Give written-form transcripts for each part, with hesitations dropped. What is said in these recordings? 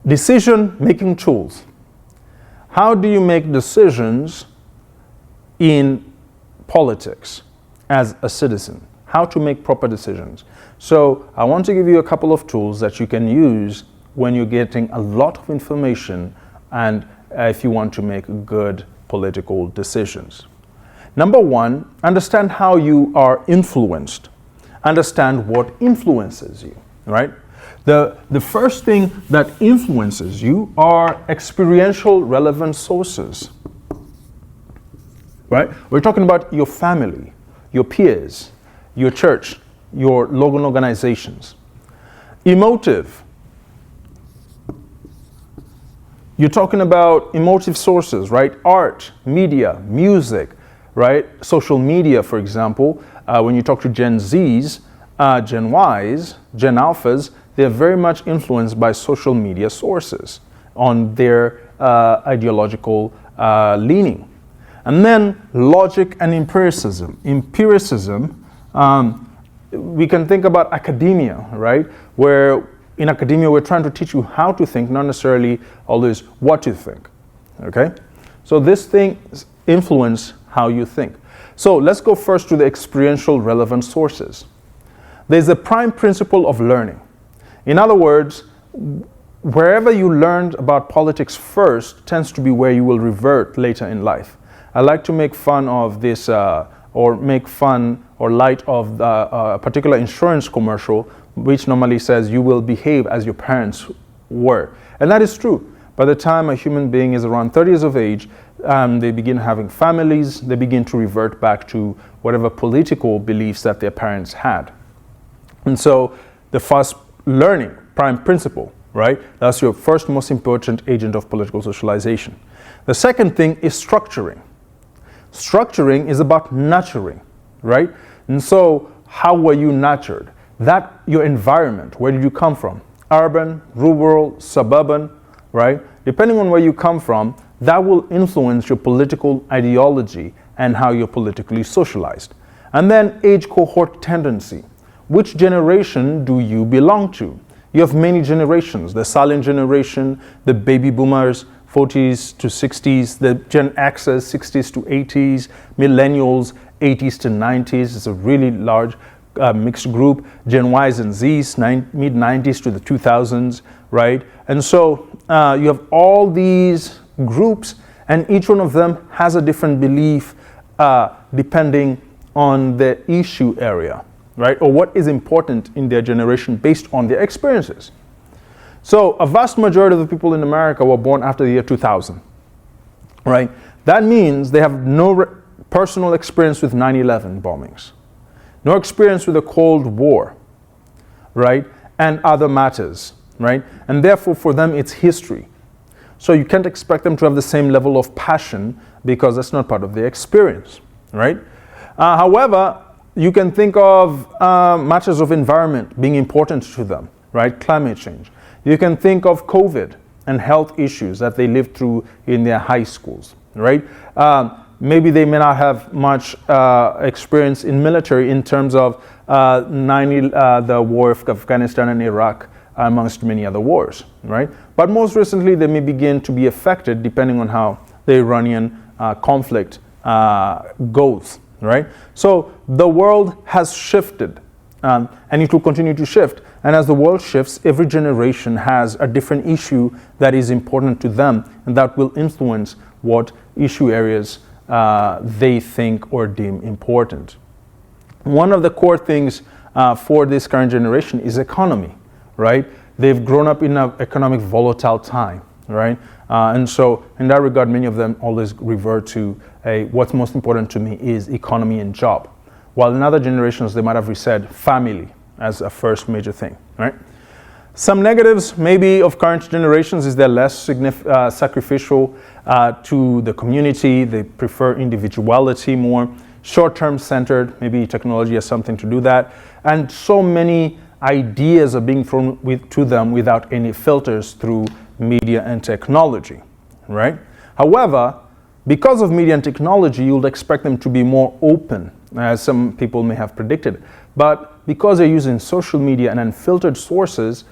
Decision-making tools. How do you make decisions in politics as a citizen? How to make proper decisions. So I want to give you a couple of tools that you can use when you're getting a lot of information and if you want to make good political decisions. Number one, understand how you are influenced. Understand what influences you, right? The first thing that influences you are experiential relevant sources, right? We're talking about your family, your peers, your church, your local organizations. Emotive. You're talking about emotive sources, right? Art, media, music, right? Social media, for example. When you talk to Gen Zs, Gen Ys, Gen Alphas, they're very much influenced by social media sources on their ideological leaning. And then logic and empiricism. Empiricism, we can think about academia, right? Where in academia we're trying to teach you how to think, not necessarily always what to think, okay? So these things influence how you think. So let's go first to the experiential relevant sources. There's a prime principle of learning. In other words, wherever you learned about politics first tends to be where you will revert later in life. I like to make fun of this, or make fun or light of a particular insurance commercial, which normally says you will behave as your parents were. And that is true. By the time a human being is around 30 years of age, they begin having families, they begin to revert back to whatever political beliefs that their parents had. And so the first learning, prime principle, right? That's your first most important agent of political socialization. The second thing is structuring. Structuring is about nurturing, right? And so how were you nurtured? That, your environment, where did you come from? Urban, rural, suburban, right? Depending on where you come from, that will influence your political ideology and how you're politically socialized. And then age cohort tendency. Which generation do you belong to? You have many generations, the silent generation, the baby boomers, 40s to 60s, the Gen X's, 60s to 80s, millennials, 80s to 90s. It's a really large mixed group. Gen Ys and Zs, mid-90s to the 2000s, right? And so you have all these groups, and each one of them has a different belief depending on the issue area, right? Or what is important in their generation based on their experiences. So a vast majority of the people in America were born after the year 2000, right? That means they have no personal experience with 9/11 bombings, no experience with the Cold War, right? And other matters, right? And therefore for them it's history. So you can't expect them to have the same level of passion because that's not part of their experience, right? However, you can think of matters of environment being important to them, right? Climate change. You can think of COVID and health issues that they lived through in their high schools, right? Maybe they may not have much experience in military in terms of the war of Afghanistan and Iraq, amongst many other wars, right? But most recently, they may begin to be affected depending on how the Iranian conflict goes, right? So the world has shifted, and it will continue to shift. And as the world shifts, every generation has a different issue that is important to them, and that will influence what issue areas they think or deem important. One of the core things for this current generation is economy, right? They've grown up in an economic volatile time, right? And so in that regard, many of them always revert to what's most important to me is economy and job. While in other generations, they might have said family as a first major thing, right? Some negatives maybe of current generations is they're less sacrificial to the community. They prefer individuality more, short-term centered, maybe technology has something to do that. And so many ideas are being thrown to them without any filters through media and technology, right? However, because of media and technology, you'll expect them to be more open, as some people may have predicted. But because they're using social media and unfiltered sources,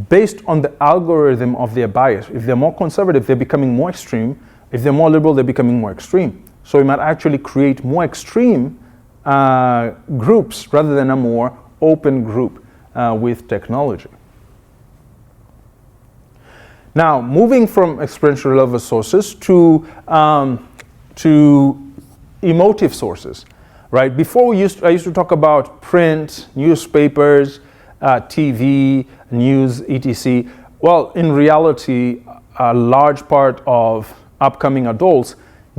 based on the algorithm of their bias. If they're more conservative, they're becoming more extreme. If they're more liberal, they're becoming more extreme. So we might actually create more extreme groups rather than a more open group with technology. Now, moving from experiential relevant sources to emotive sources, right? Before I used to talk about print, newspapers, TV, news, etc. Well, in reality, a large part of upcoming adults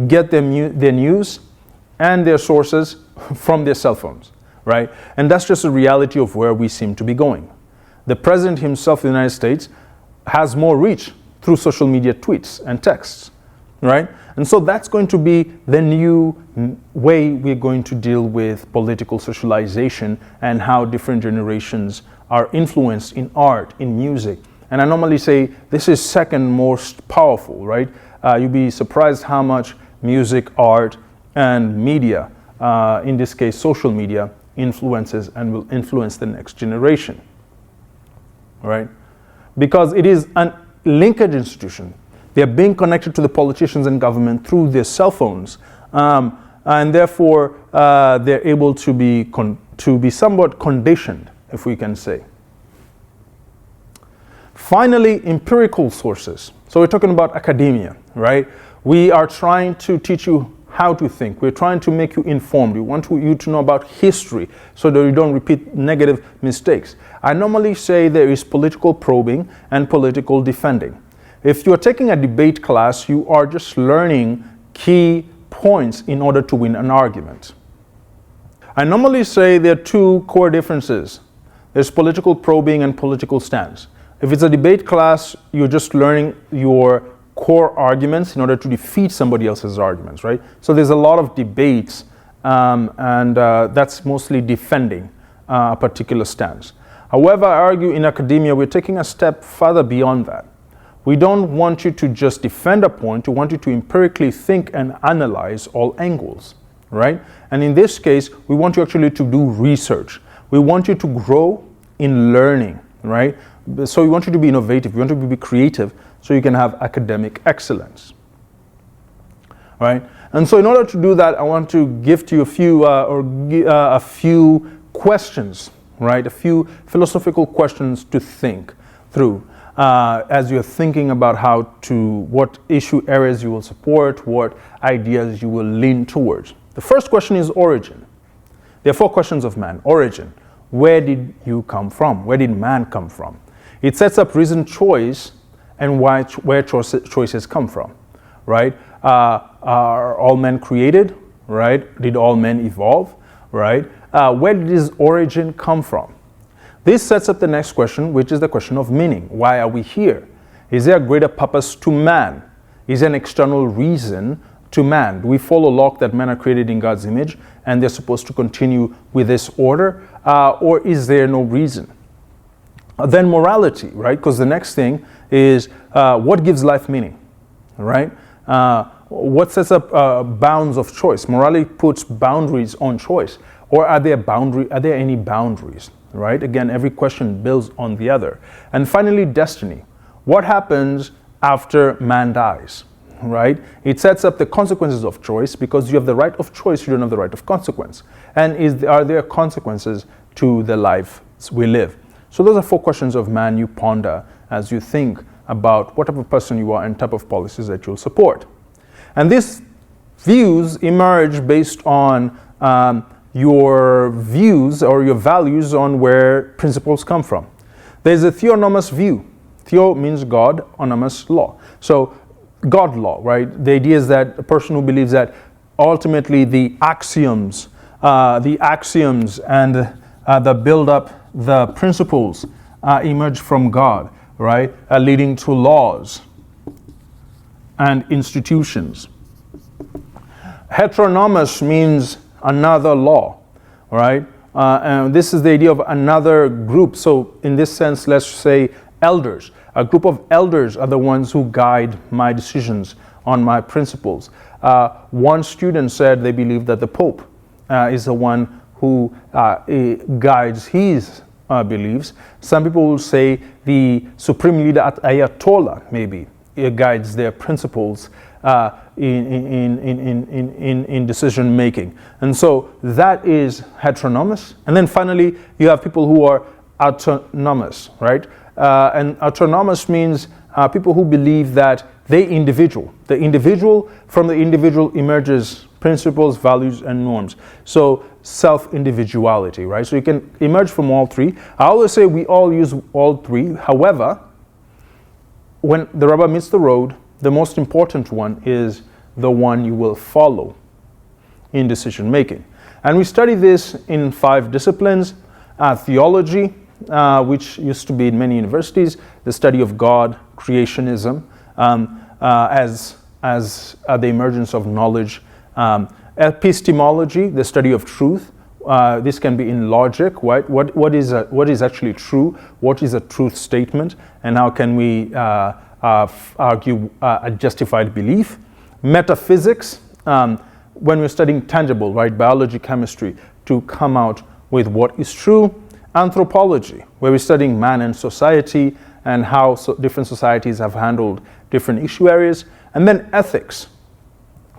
get their news and their sources from their cell phones, right? And that's just a reality of where we seem to be going. The president himself in the United States has more reach through social media tweets and texts, right? And so that's going to be the new way we're going to deal with political socialization and how different generations are influenced in art, in music. And I normally say this is second most powerful, right? You'd be surprised how much music, art, and media, in this case social media, influences and will influence the next generation, right? Because it is a linkage institution. They're being connected to the politicians and government through their cell phones, and therefore they're able to be somewhat conditioned, if we can say. Finally, empirical sources. So we're talking about academia, right? We are trying to teach you how to think. We're trying to make you informed. We want you to know about history so that you don't repeat negative mistakes. I normally say there is political probing and political defending. If you're taking a debate class, you are just learning key points in order to win an argument. I normally say there are two core differences. There's political probing and political stance. If it's a debate class, you're just learning your core arguments in order to defeat somebody else's arguments, right? So there's a lot of debates, and that's mostly defending a particular stance. However, I argue in academia, we're taking a step further beyond that. We don't want you to just defend a point, we want you to empirically think and analyze all angles, right? And in this case, we want you actually to do research. We want you to grow in learning, right? So we want you to be innovative, we want you to be creative, so you can have academic excellence, right? And so in order to do that, I want to give to you a few questions, right? A few philosophical questions to think through as you're thinking about what issue areas you will support, what ideas you will lean towards. The first question is origin. There are 4 questions of man. Origin. Where did you come from? Where did man come from? It sets up reasoned choice and where choices come from, right? Are all men created, right? Did all men evolve, right? Where did his origin come from? This sets up the next question, which is the question of meaning. Why are we here? Is there a greater purpose to man? Is there an external reason to man? Do we follow law that men are created in God's image and they're supposed to continue with this order? Or is there no reason? Then morality, right? Because the next thing is what gives life meaning, right? What sets up bounds of choice? Morality puts boundaries on choice. Or are there any boundaries, right? Again, every question builds on the other. And finally, destiny. What happens after man dies, right? It sets up the consequences of choice, because you have the right of choice, you don't have the right of consequence. And are there consequences to the life we live? So those are 4 questions of man you ponder as you think about what type of person you are and type of policies that you'll support. And these views emerge based on your views or your values on where principles come from. There's a theonomous view. Theo means God, onomous law. So God law, right? The idea is that a person who believes that ultimately the axioms and the build-up, the principles emerge from God, right? Leading to laws and institutions. Heteronomous means another law, right? And this is the idea of another group. So in this sense, let's say elders. A group of elders are the ones who guide my decisions on my principles. One student said they believe that the Pope is the one who guides his beliefs. Some people will say the supreme leader at Ayatollah maybe guides their principles in decision making. And so that is heteronomous. And then finally, you have people who are autonomous, right? And autonomous means people who believe that the individual from the individual emerges principles, values, and norms. So self-individuality, right? So you can emerge from all three. I always say we all use all three. However, when the rubber meets the road, the most important one is the one you will follow in decision making. And we study this in 5 disciplines: theology, which used to be in many universities, the study of God, creationism, as the emergence of knowledge, epistemology, the study of truth. This can be in logic, right? What is actually true? What is a truth statement? And how can we argue a justified belief? Metaphysics, when we're studying tangible, right? Biology, chemistry, to come out with what is true. Anthropology, where we're studying man and society and how different societies have handled different issue areas. And then ethics,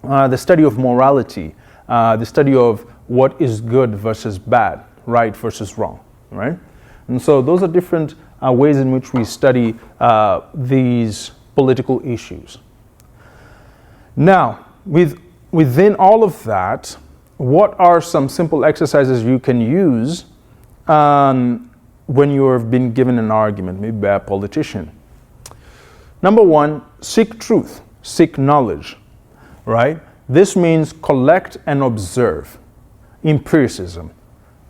the study of morality, the study of what is good versus bad, right versus wrong, right? And so those are different ways in which we study these political issues. Now, within all of that, what are some simple exercises you can use when you have been given an argument, maybe by a politician? Number 1, seek truth, seek knowledge, right? This means collect and observe. Empiricism.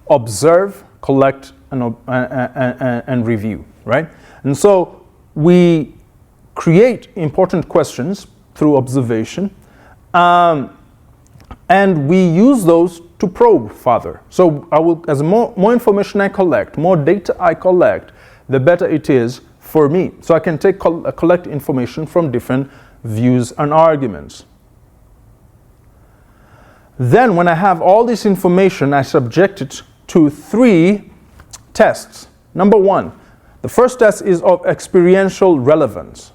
Observe, collect, and review, right? And so we create important questions through observation, and we use those to probe further. So as more information I collect, more data I collect, the better it is for me. So I can collect information from different views and arguments. Then when I have all this information, I subject it to 3 tests. Number 1, the first test is of experiential relevance.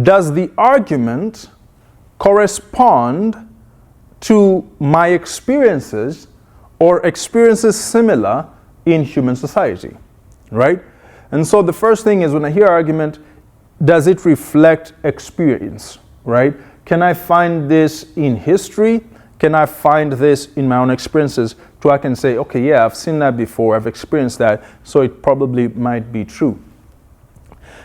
Does the argument correspond to my experiences or experiences similar in human society, right? And so the first thing is, when I hear argument, does it reflect experience, right? Can I find this in history? Can I find this in my own experiences? So I can say, okay, yeah, I've seen that before, I've experienced that, so it probably might be true.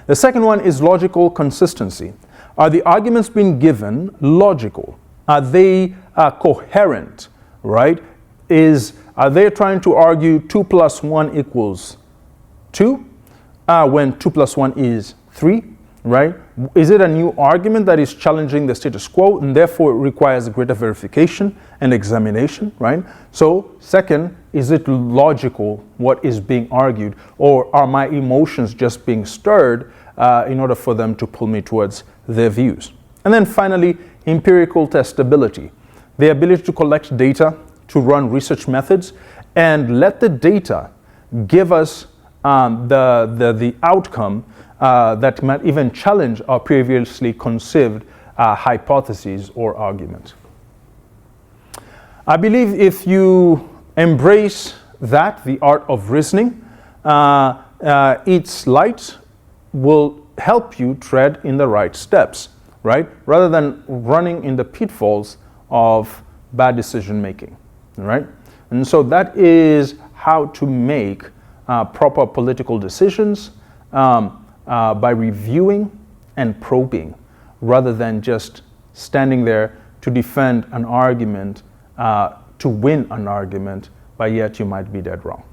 The second one is logical consistency. Are the arguments being given logical? Are they coherent, right? Are they trying to argue 2 + 1 = 2 when 2 + 1 is 3, right? Is it a new argument that is challenging the status quo and therefore it requires greater verification and examination, right? So second, is it logical what is being argued, or are my emotions just being stirred in order for them to pull me towards their views? And then finally, empirical testability, the ability to collect data, to run research methods, and let the data give us the outcome that might even challenge our previously conceived hypotheses or arguments. I believe if you embrace that, the art of reasoning, its light will help you tread in the right steps, right? Rather than running in the pitfalls of bad decision making, right? And so that is how to make proper political decisions by reviewing and probing, rather than just standing there to defend an argument, to win an argument, but yet you might be dead wrong.